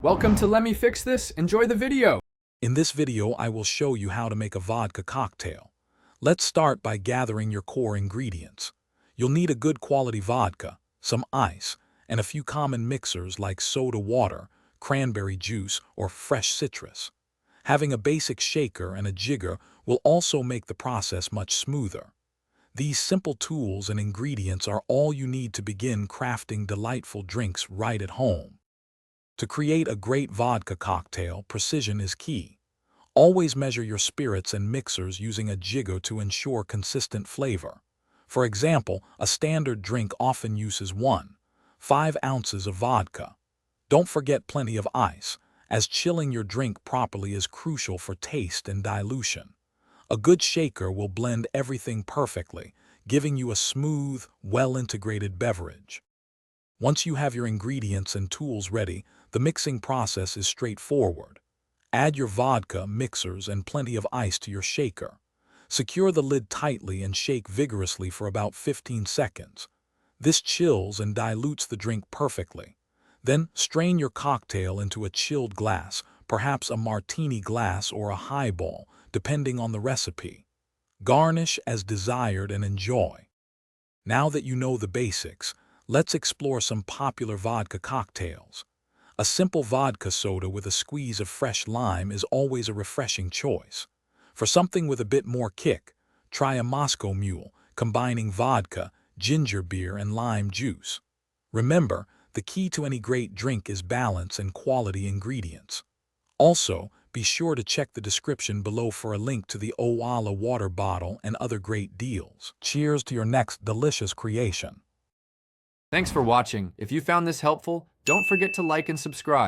Welcome to Let Me Fix This. Enjoy the video. In this video, I will show you how to make a vodka cocktail. Let's start by gathering your core ingredients. You'll need a good quality vodka, some ice, and a few common mixers like soda water, cranberry juice, or fresh citrus. Having a basic shaker and a jigger will also make the process much smoother. These simple tools and ingredients are all you need to begin crafting delightful drinks right at home. To create a great vodka cocktail, precision is key. Always measure your spirits and mixers using a jigger to ensure consistent flavor. For example, a standard drink often uses 1.5 ounces of vodka. Don't forget plenty of ice, as chilling your drink properly is crucial for taste and dilution. A good shaker will blend everything perfectly, giving you a smooth, well-integrated beverage. Once you have your ingredients and tools ready, the mixing process is straightforward. Add your vodka, mixers, and plenty of ice to your shaker. Secure the lid tightly and shake vigorously for about 15 seconds. This chills and dilutes the drink perfectly. Then strain your cocktail into a chilled glass, perhaps a martini glass or a highball, depending on the recipe. Garnish as desired and enjoy. Now that you know the basics, let's explore some popular vodka cocktails. A simple vodka soda with a squeeze of fresh lime is always a refreshing choice. For something with a bit more kick, try a Moscow Mule, combining vodka, ginger beer, and lime juice. Remember, the key to any great drink is balance and quality ingredients. Also, be sure to check the description below for a link to the Owala water bottle and other great deals. Cheers to your next delicious creation. Thanks for watching. If you found this helpful, don't forget to like and subscribe.